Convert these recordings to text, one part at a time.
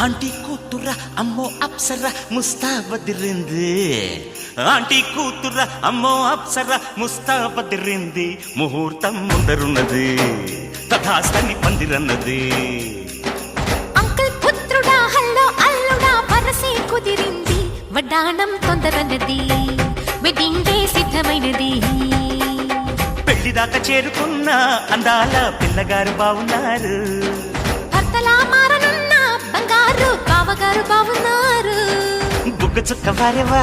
aunty కూతుర అమ్మో Apsara ముస్తాబదిరింది aunty కూతుర అమ్మో అప్సర ముస్తాబదిరింది ముహూర్తం ముందరున్నది తథాస్తని పందిరన్నది అంకుల్ పుత్రుడా హల్లో అల్లుడా వరసే కుదిరింది వడ్డాణం తొందరన్నది వెడ్డింగ్ డే సిద్ధమైనది పెళ్లిదాకా చేరుకున్న అందాల పిల్లగారు బావున్నారు భర్తలా మారనున్న బంగారు బావగారు బావున్నారు బుగ్గ చుక్క వారేవా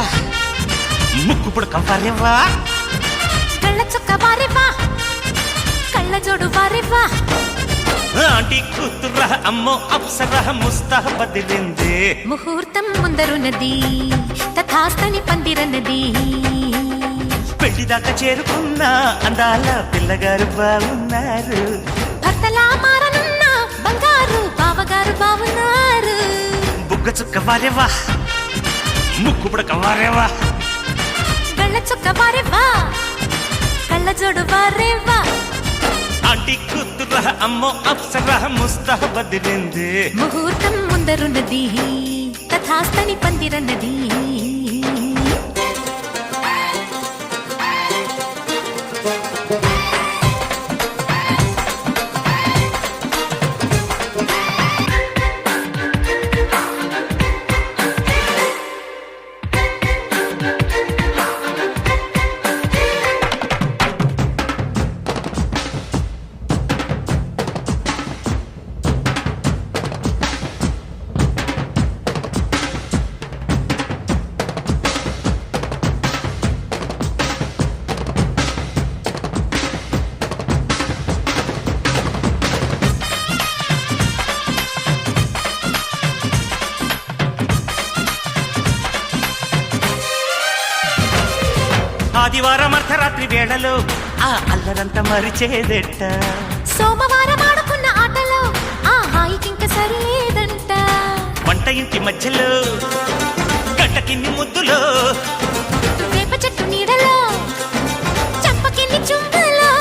ముక్కు పుడక వారేవా కళ్ళ చుక్క వారేవా కళ్ళ జోడు వారేవా ఆంటీ కూతుర అమ్మో అప్సర ముస్తాబదిరింది ముహూర్తం ముందరున్నది తథాస్తని పందిరన్నది పెళ్లిదాకా చేరుకున్న అందాల పిల్లగారు బాగున్నారు భర్తలా మారనున్న బంగారు బావగారు బావున్నారు బుగ్గ చుక్క వారేవా ముక్కు పుడక వారేవా కళ్ళ చుక్క వారేవా కళ్ళ జోడు వారేవా ఆంటీ కూతుర అమ్మో అప్సర ముస్తాబదిరింది ముహూర్తం ముందరున్నది తథాస్తని పందిరన్నది ఆదివారం అర్ధరాత్రి వేళలో ఆ అల్లరంతా మరిచేదెట్ట సోమవారం ఆడుకున్న ఆటలో ఆ హాయికింక సరిలేదంట వంట ఇంటి మధ్యలో గంటకిన్ని ముద్దులో వేప చెట్టు నీడలో చంపకిన్ని చుంబలో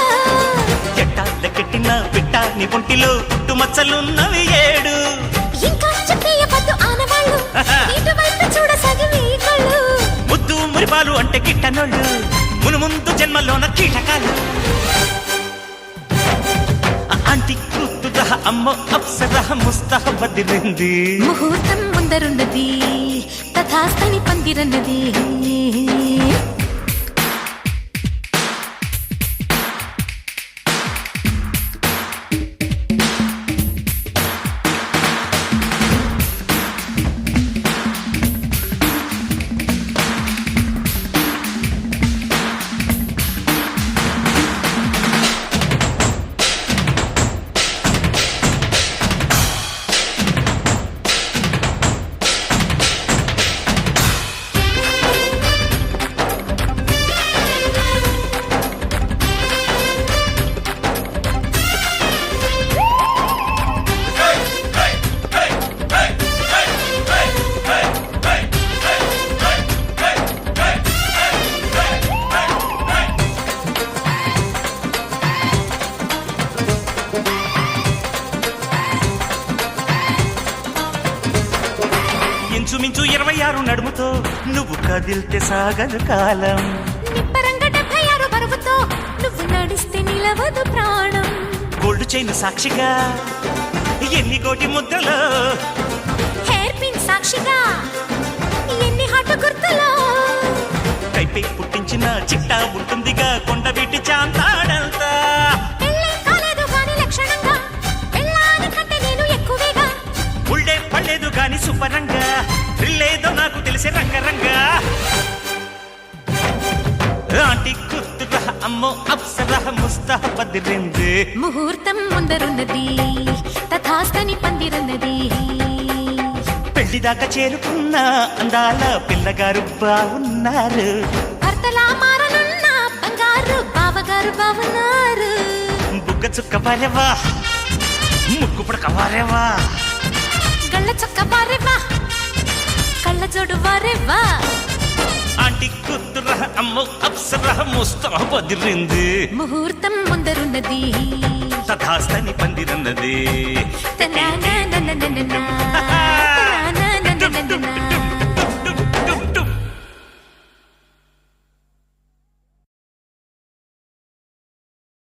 ఎట్టాలకెట్టిన పిట్టాని ఒంటిలో పుట్టు మచ్చలున్నవి ఏడు ఇంకా చెప్పేయవద్దు ఆనవాళ్ళు ఇటువైపు చూడసాగి కళ్ళు ముద్దు మురిపాలు అంటే కిట్టనోళ్ళు మునుముందు జన్మలోన కీటకాలు ఆంటీ కూతుర అమ్మో అప్సర ముస్తాబదిరింది ముహూర్తం ముందరున్నది తథాస్తని పందిరన్నది ఇంచుమించు 26 నడుముతో నువ్వు కదిల్తే సాగదు కాలం నిప్పరంగా 76 బరువుతో నువ్వు నడిస్తే నిలవదు ప్రాణం గోల్డ్ చైన్ సాక్షిగా ఎన్ని కోటి ముద్రలో హెయిర్ పిన్ సాక్షిగా ఎన్ని హాట గుర్తులో కైపై పుట్టించిన చిట్టా ఉంటుందిగా కొండవీటి చాంతాడంతా పెళ్ళే కాలేదు గాని లక్షణంగా పెళ్ళాని కంటే నేను ఎక్కువేగా ఉళ్ళే పడలేదు గాని సుపరంగా రిల్లేదో నాకు తెలిసే రంగరంగా ఆంటీ కూతుర అమ్మో అప్సర ముస్తాబదిరింది ముహూర్తం ముందరున్నది తథాస్తని పందిరన్నది పెళ్లిదాకా చేరుకున్న అందాల పిల్లగారు బాగున్నారు భర్తలా మారనున్న బంగారు బావగారు బావున్నారు బుగ్గ చుక్క వారేవా ముక్కు పుడక వారేవా గళ్ళ చొక్క వారేవా కళ్ళ జోడు వారేవా ఆంటీ కూతుర అమ్మో అప్సర ముస్తాబదిరింది ముహూర్తం ముందరున్నది తథాస్తని పందిరన్నది తన